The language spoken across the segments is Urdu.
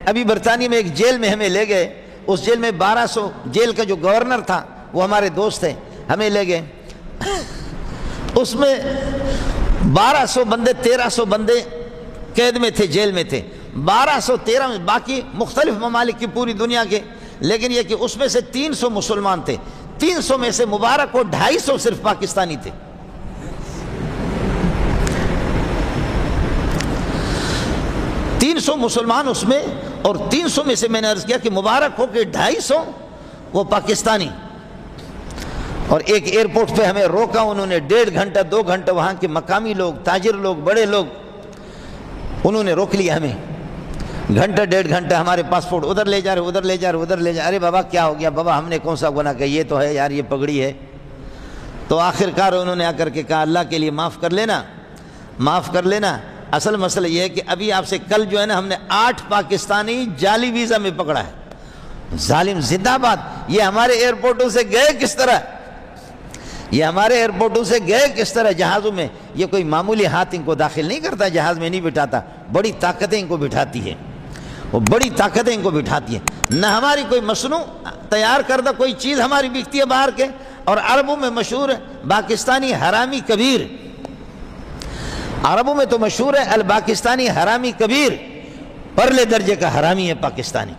ابھی برطانیہ میں ایک جیل میں ہمیں لے گئے، اس جیل میں 1200 جیل کا جو گورنر تھا وہ ہمارے دوست تھے، ہمیں لے گئے، اس میں 1200 بندے 1300 بندے قید میں تھے، جیل میں تھے، 1213 میں باقی مختلف ممالک کی پوری دنیا کے، لیکن یہ کہ اس میں سے 300 مسلمان تھے، 300 میں سے مبارک کو 250 صرف پاکستانی تھے۔ 300 مسلمان اس میں، اور 300 میں سے میں نے عرض کیا کہ مبارک ہو کہ 250 وہ پاکستانی۔ اور ایک ایئرپورٹ پہ ہمیں روکا انہوں نے، 1.5 گھنٹہ 2 گھنٹہ، وہاں کے مقامی لوگ، تاجر لوگ، بڑے لوگ، انہوں نے روک لیا ہمیں، گھنٹہ 1.5 گھنٹہ، ہمارے پاسپورٹ ادھر لے جا رہے، ادھر لے جا رہے، ادھر لے جا رہے۔ ارے بابا کیا ہو گیا؟ بابا ہم نے کون سا گناہ کیا؟ یہ تو ہے یار، یہ پگڑی ہے۔ تو آخر کار انہوں نے آ کر کے کہا اللہ کے لیے معاف کر لینا، معاف کر لینا۔ اصل مسئلہ یہ ہے کہ ابھی آپ سے کل جو ہے نا، ہم نے 8 پاکستانی جعلی ویزا میں پکڑا ہے۔ ظالم زندہ باد! یہ ہمارے ایئرپورٹوں سے گئے کس طرح؟ یہ ہمارے ایئرپورٹوں سے گئے کس طرح؟ جہازوں میں۔ یہ کوئی معمولی ہاتھ ان کو داخل نہیں کرتا، جہاز میں نہیں بٹھاتا، بڑی طاقتیں ان کو بٹھاتی ہے، وہ بڑی طاقتیں ان کو بٹھاتی ہیں۔ نہ ہماری کوئی مصنوع تیار کردہ کوئی چیز ہماری بکتی ہے باہر کے، اور عربوں میں مشہور ہے پاکستانی حرامی کبیر، عربوں میں تو مشہور ہے الپاکستانی حرامی کبیر، پرلے درجے کا حرامی ہے پاکستانی۔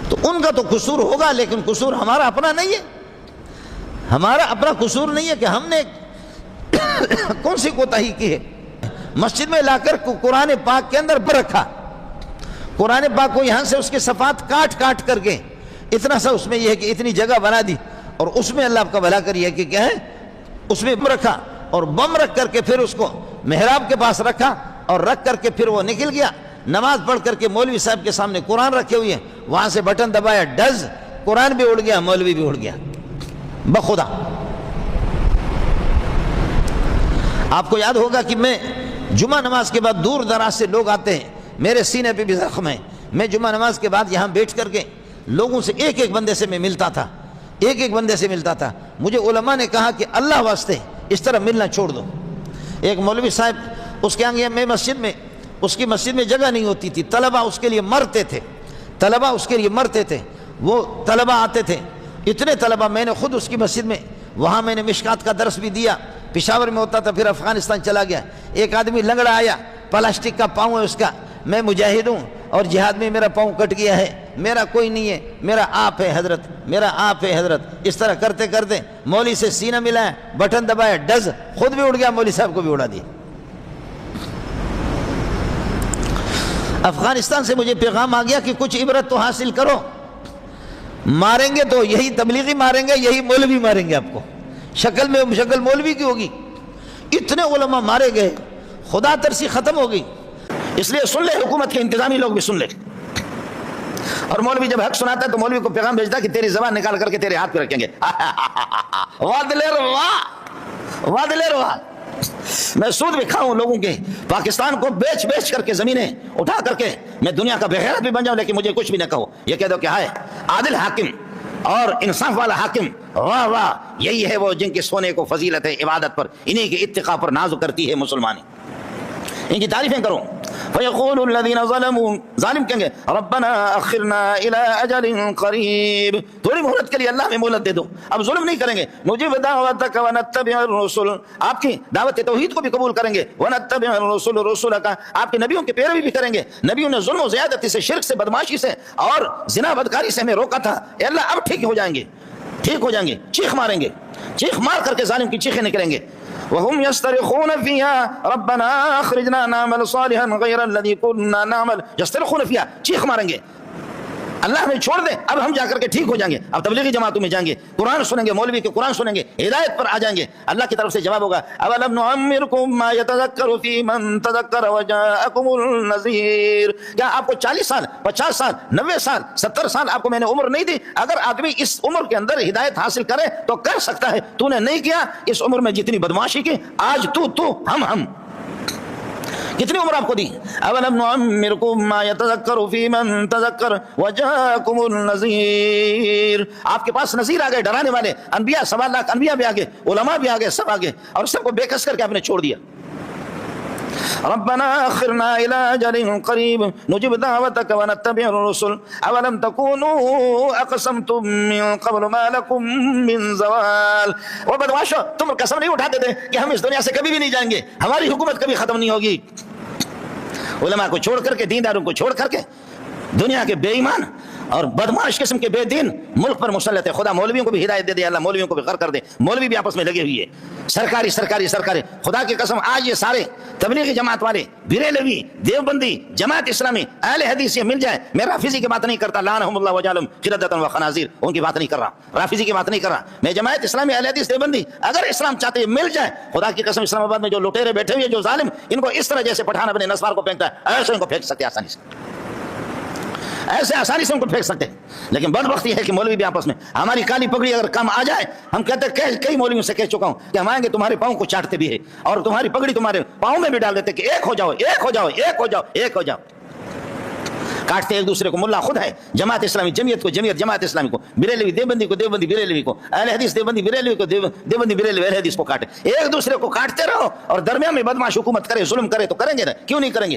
تو ان کا تو قصور ہوگا، لیکن قصور ہمارا اپنا نہیں ہے، ہمارا اپنا قصور نہیں ہے کہ ہم نے کون سی کوتاہی کی ہے۔ مسجد میں لا کر قرآن پاک کے اندر رکھا، قرآن پاک کو یہاں سے اس کے صفحات کاٹ کاٹ کر کے اتنا سا اس میں یہ ہے کہ اتنی جگہ بنا دی، اور اس میں اللہ آپ کا بھلا کریے کہ کیا ہے، اس میں رکھا، اور بم رکھ کر کے پھر اس کو محراب کے پاس رکھا، اور رکھ کر کے پھر وہ نکل گیا، نماز پڑھ کر کے مولوی صاحب کے سامنے قرآن رکھے ہوئے ہیں، وہاں سے بٹن دبایا، ڈز، قرآن بھی اڑ گیا، مولوی بھی اڑ گیا بخدا۔ آپ کو یاد ہوگا کہ میں جمعہ نماز کے بعد دور دراز سے لوگ آتے ہیں، میرے سینے پہ بھی زخم ہے، میں جمعہ نماز کے بعد یہاں بیٹھ کر کے لوگوں سے ایک ایک بندے سے میں ملتا تھا، ایک ایک بندے سے ملتا تھا۔ مجھے علماء نے کہا کہ اللہ واسطے اس طرح ملنا چھوڑ دو۔ ایک مولوی صاحب، اس کے آگے میں مسجد میں، اس کی مسجد میں جگہ نہیں ہوتی تھی، طلبہ اس کے لیے مرتے تھے، طلبہ اس کے لیے مرتے تھے، وہ طلبہ آتے تھے، اتنے طلبہ، میں نے خود اس کی مسجد میں، وہاں میں نے مشکات کا درس بھی دیا، پشاور میں ہوتا تھا، پھر افغانستان چلا گیا۔ ایک آدمی لنگڑا آیا، پلاسٹک کا پاؤں ہے اس کا، میں مجاہد ہوں اور جہاد میں میرا پاؤں کٹ گیا ہے، میرا کوئی نہیں ہے، میرا آپ ہے حضرت، میرا آپ ہے حضرت۔ اس طرح کرتے کرتے مولوی سے سینہ ملایا، بٹن دبایا، ڈز، خود بھی اڑ گیا، مولوی صاحب کو بھی اڑا دیا۔ افغانستان سے مجھے پیغام آ گیا کہ کچھ عبرت تو حاصل کرو، ماریں گے تو یہی تبلیغی ماریں گے، یہی مولوی ماریں گے آپ کو، شکل میں شکل مولوی کی ہوگی۔ اتنے علماء مارے گئے، خدا ترسی ختم ہو گئی۔ اس لیے سن لے، حکومت کے انتظامی لوگ بھی سن لے۔ اور مولوی جب حق سناتا ہے تو مولوی کو پیغام بھیجتا ہے کہ تیری زبان نکال کر کے تیرے ہاتھ پہ رکھیں گے۔ وادلے روا، میں سود بھی کھاؤں لوگوں کے، پاکستان کو بیچ بیچ کر کے زمینیں اٹھا کر کے میں دنیا کا بغیرت بھی بن جاؤں، لیکن مجھے کچھ بھی نہ کہو، یہ کہہ دو کہ ہائے عادل حاکم اور انصاف والا حاکم، واہ واہ، یہی ہے وہ جن کے سونے کو فضیلت ہے عبادت پر، انہی کے اتقاء پر ناز کرتی ہے مسلمانی، ان کی تعریفیں کرو۔ فَيَقُولُ الَّذِينَ ظَلَمُوا، ظالم کہیں گے رَبَّنَا أَخِّرْنَا إِلَىٰ أَجَلٍ قَرِيبٍ، تھوڑی مہلت کے لیے اللہ میں مہلت دے دو، اب ظلم نہیں کریں گے۔ نُجِبْ دَعْوَتَكَ وَنَتَّبِعِ الرُّسُلَ، آپ کی دعوت توحید کو بھی قبول کریں گے، وَنَتَّبِعِ الرُّسُلَ رُسُلَكَ، آپ کے نبیوں کی پیروی بھی کریں گے۔ نبیوں نے ظلم و زیادتی سے، شرک سے، بدماشی سے اور زنا بدکاری سے ہمیں روکا تھا، اے اللہ اب ٹھیک ہو جائیں گے، ٹھیک ہو جائیں گے، چیخ ماریں گے، چیخ مار کر کے ظالم کی چیخیں نکلیں گے۔ وهم يسترخون فيها ربنا اخرجنا نعمل صالحا غير الذي كنا نعمل، يسترخون فيها، چیخ ماریں گے، اللہ ہمیں چھوڑ دے، اب ہم جا کر کے ٹھیک ہو جائیں گے، اب تبلیغی جماعتوں میں جائیں گے، قرآن سنیں گے، مولوی کے قرآن سنیں گے، ہدایت پر آ جائیں گے۔ اللہ کی طرف سے جواب ہوگا اولم نعمرکم ما يتذکر فی من تذکر وجاءکم النذیر، کیا آپ کو 40 سال، 50 سال، 90 سال، 70 سال آپ کو میں نے عمر نہیں دی؟ اگر آدمی اس عمر کے اندر ہدایت حاصل کرے تو کر سکتا ہے، تو نے نہیں کیا، اس عمر میں جتنی بدماشی کی، آج تو ہم کتنی عمر آپ کو دی؟ اولم نعمرکم ما يتذکر فی من تذکر وجاءکم النذیر، آپ کے پاس نذیر آ گئے، ڈرانے والے، انبیاء، 1.25 لاکھ انبیاء بھی آ گئے، علماء بھی آ گئے، سب آ گئے، اور سب کو بے کس کر کے آپ نے چھوڑ دیا۔ ربنا اخرنا الى اجل قریب نجب دعوتك ونتبع الرسل اولم تكونوا اقسمتم من قبل ما لكم من زوال. وہ بدماشو، تم قسم نہیں اٹھاتے تھے کہ ہم اس دنیا سے کبھی بھی نہیں جائیں گے، ہماری حکومت کبھی ختم نہیں ہوگی. علماء کو چھوڑ کر کے، دینداروں کو چھوڑ کر کے دنیا کے بے ایمان اور بدماش قسم کے بے دین ملک پر مسلط ہے. خدا مولویوں کو بھی ہدایت دے دے، اللہ مولویوں کو بھی غر کر دے. مولوی بھی آپس میں لگے ہوئے سرکاری. خدا کی قسم آج یہ سارے تبلیغی جماعت والے، بریلوی، دیوبندی، جماعت اسلامی، اہل حدیث یہ مل جائے. میں رافضی کی بات نہیں کرتا، لعنہم اللہ وجعلہم قردۃ وخنازیر، ان کی بات نہیں کر رہا، رافضی کی بات نہیں کر رہا. میں جماعت اسلامی، اہل حدیث، دیوبندی، اگر اسلام چاہتے مل جائے، خدا کی قسم اسلام آباد میں جو لٹیرے بیٹھے ہوئے، جو ظالم ان کو اس طرح جیسے پٹھان اپنے نسوار کو پھینکتا ہے ایسے ان کو پھینک سکتے آسانی سے، ایسے آسانی سے ان کو پھینک سکتے. لیکن بدبختی ہے کہ مولوی بھی آپس میں، ہماری کالی پگڑی اگر کم آ جائے، ہم کہتے ہیں کئی مولویوں سے کہہ چکا ہوں کہ ہم آئیں گے تمہارے پاؤں کو چاٹتے بھی ہے اور تمہاری پگڑی تمہارے پاؤں میں بھی ڈال دیتے کہ ایک ہو جاؤ. کاٹتے ایک دوسرے کو. ملا خود ہے، جماعت اسلامی جمعیت کو جمعیت جماعت اسلامی کو، بریلوی دیوبندی کو دیوبندی بریلوی کو، اہل حدیث دیوبندی بریلوی کو دیوبندی بریلوی اہل حدیث کو کاٹے. ایک دوسرے کو کاٹتے رہو اور درمیان میں بدماش حکومت کرے، ظلم کرے تو کریں گے نا، کیوں نہیں کریں گے؟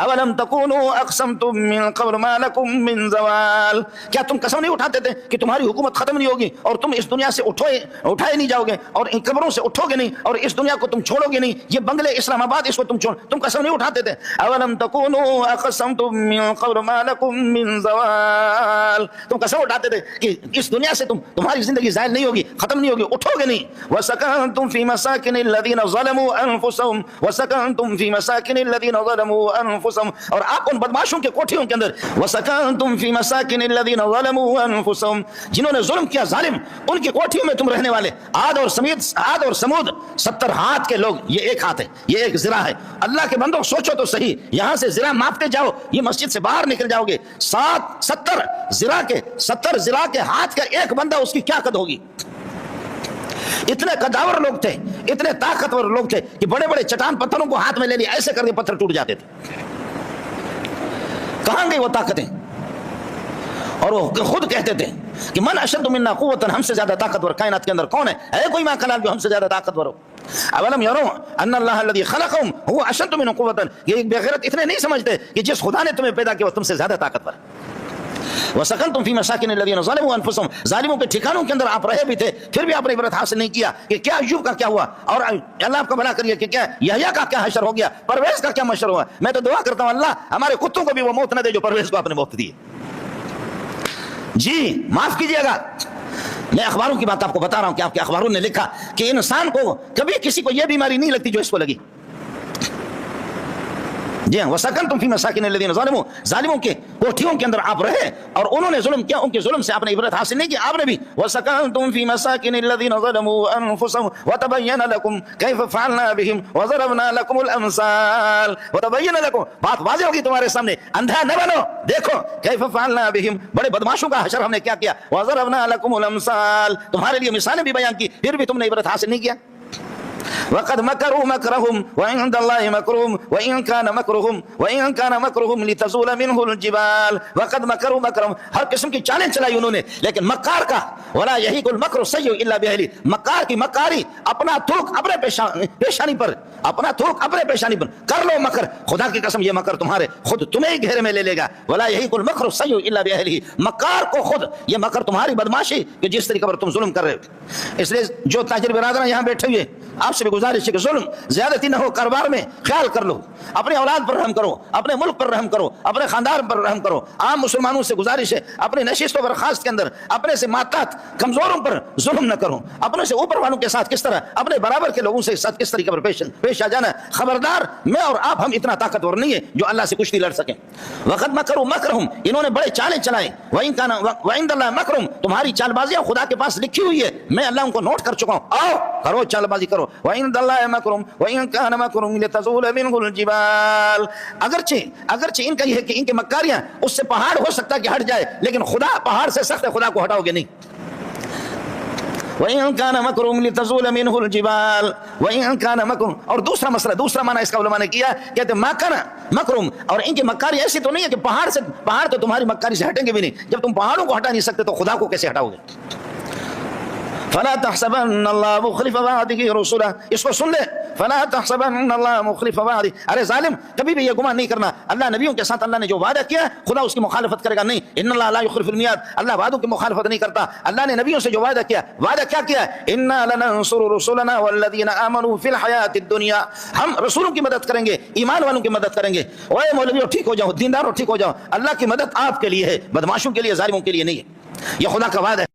اولم تکونوا اقسمتم من قبل ما لکم من زوال. کیا تم قسم نہیں اٹھاتے تھے کہ تمہاری حکومت ختم نہیں ہوگی اور تم اس دنیا سے اٹھائے نہیں جاؤ گے اور ان قبروں سے اٹھو گے نہیں اور اس دنیا کو تم چھوڑو گے نہیں، یہ بنگلے اسلام آباد اس کو تم قسم نہیں اٹھاتے تھے؟ اولم تکونوا اقسمتم من قبل ما لکم من زوال. تم قسم اٹھاتے تھے کہ اس دنیا سے تمہاری زندگی زائل نہیں ہوگی، ختم نہیں ہوگی، اٹھو گے نہیں. وسکنتم فی مساکن الذین ظلموا انفسهم وسکنتم فی مساکن الذین ظلموا انفسهم. اور آپ ان بدماشوں کے کوٹھیوں کے اندر، وسکنتم فی مساکن الذین ظلموا انفسهم، جنہوں نے ظلم کیا، ظالم، ان کی کوٹھیوں میں تم رہنے والے. عاد اور سمود 70 ہاتھ کے لوگ، یہ ایک ہاتھ ہے، یہ ایک ذراع ہے. اللہ کے بندوں سوچو تو صحیح، یہاں سے ذراع ماپتے جاؤ، یہ مسجد سے باہر نکل جاؤ گے، 70 ذراع کے ہاتھ کا ایک بندہ، اس کی کیا قد ہوگی؟ اتنے قداور لوگ تھے، اتنے طاقتور لوگ تھے کہ بڑے بڑے چٹان پتھروں کو ہاتھ میں لے لیا، ایسے کر کے پتھر ٹوٹ جاتے تھے. کہاں گئی وہ طاقتیں؟ اور وہ خود کہتے تھے کہ من اشد منا قوتا، ہم سے زیادہ طاقتور کائنات کے اندر کون ہے کوئی ماں کلال جو ہم سے زیادہ طاقتور ہو؟ اولم یرون ان اللہ الذی خلقهم هو اشد منهم قوتا. یہ بے غیرت اتنے نہیں سمجھتے کہ جس خدا نے تمہیں پیدا کیا وہ تم سے زیادہ طاقتور ہے. وسکنتم فی مساکن الذین ظلموا انفسهم، ظالموں کے ٹھکانوں کے اندر آپ رہے بھی تھے، پھر بھی آپ نے عبرت حاصل نہیں کیا کہ کیا ایوب کا کیا ہوا اور اللہ آپ کو بھلا کریے کہ کیا یحییٰ کا کیا حشر ہو گیا، پرویز کا کیا مشر ہوا. میں تو دعا کرتا ہوں اللہ ہمارے کتوں کو بھی وہ موت نہ دے جو پرویز کو آپ نے موت دی. جی معاف کیجیے گا، میں اخباروں کی بات آپ کو بتا رہا ہوں کہ آپ کے اخباروں نے لکھا کہ انسان کو کبھی کسی کو یہ بیماری نہیں لگتی جو اس کو لگی. جی ہاں، وسکنتم فی مساکن الذین ظلموا، ظالموں کے کوٹھیوں کے اندر آپ رہے اور انہوں نے ظلم کیا، ان کے ظلم سے آپ نے عبرت حاصل نہیں کی. آپ نے بھی وسکنتم فی مساکن الذین ظلموا انفسهم وتبین لکم کیف فعلنا بهم وضربنا لکم الامثال. وتبین لکم، بات واضح ہوگی تمہارے سامنے، اندھا نہ بنو، دیکھو کیف فعلنا بهم، بڑے بدماشوں کا حشر ہم نے کیا کیا. وضربنا لکم الامثال، تمہارے لیے مثالیں بھی بیان کی، پھر بھی تم نے عبرت حاصل نہیں کیا. وقد مكروا مكرهم وعند الله مكرهم وإن كان مكرهم لتزول منه الجبال. وقد مكروا مكرهم، ہر قسم کی چالیں چلائی انہوں نے، لیکن مکار کا ولا يحيق المكر السيء الا باهله، مکار کی مکاری اپنا تھوک اپنے پیشانی پر، اپنا تھوک اپنے پیشانی پر کر لو مکر، خدا کی قسم یہ مکر تمہارے خود تمہیں ہی گھیرے میں لے لے گا. ولا يحيق المكر السيء الا باهله، مکار کو خود، یہ مکر تمہاری بدماشی کہ جس طریقے پر تم ظلم کر رہے ہو. اس لیے جو تاجر برادران یہاں بیٹھے ہوئے، آپ سے بھی گزارش ہے کہ ظلم زیادتی نہ ہو، کاروبار میں خیال کر لو، اپنے اولاد پر رحم کرو، اپنے ملک پر رحم کرو، اپنے خاندان پر رحم کرو. عام مسلمانوں سے گزارش ہے اپنے نشست و برخاست کے اندر اپنے سے ماتحت کمزوروں پر ظلم نہ کرو، اپنے سے اوپر والوں کے ساتھ کس طرح، اپنے برابر کے لوگوں سے ساتھ کس طریقے پر پیش آ جانا. خبردار میں اور آپ ہم اتنا طاقتور نہیں ہے جو اللہ سے کچھ نہیں لڑ سکیں. وقت مکروا مکرہم، انہوں نے بڑے چالیں چلائے. وعند اللہ مکرہم، تمہاری چال بازیاں خدا کے پاس لکھی ہوئی ہے، میں اللہ ان کو نوٹ کر چکا ہوں. آؤ کرو چال بازی کرو. وعند اللہ مکرہم وإن كان مكرهم لتزول منه الجبال، اگرچہ ان کا یہ ہے کہ ان کی مکاریاں اس سے پہاڑ ہو سکتا ہے کہ ہٹ جائے، لیکن خدا پہاڑ سے سخت ہے، خدا کو ہٹاؤ گے نہیں. وإن كان مكرهم لتزول منه الجبال وإن كان مكرهم. اور دوسرا مسئلہ، دوسرا معنی اس کا علماء نے کیا، کہتے ما كان مكرهم، اور ان کی مکاری ایسی تو نہیں ہے کہ پہاڑ تو تمہاری مکاری سے ہٹیں گے بھی نہیں. جب تم پہاڑوں کو ہٹا نہیں سکتے تو خدا کو کیسے ہٹاؤ گے؟ فلا تحسبن اللہ مخلف وعدہ رسولہ، اس کو سن لے، فلا تحسبن اللہ مخلف وعدہ، ارے ظالم کبھی بھی یہ گمان نہیں کرنا اللہ نبیوں کے ساتھ اللہ نے جو وعدہ کیا خدا اس کی مخالفت کرے گا نہیں، ان اللہ لا یخلف المیعاد، اللہ وعدوں کی مخالفت نہیں کرتا، اللہ نے نبیوں سے جو وعدہ کیا کیا ہے، انا لننصر رسلنا والذین آمنوا فی الحیاۃ الدنیا، ہم رسولوں کی مدد کریں گے، ایمان والوں کی مدد کریں گے۔ اوے مولویوں ٹھیک ہو جاؤ، دینداروں ٹھیک ہو جاؤ، اللہ کی مدد آپ کے لیے ہے، بدماشوں کے لیے، ظالموں کے لیے نہیں ہے، یہ خدا کا وعدہ ہے۔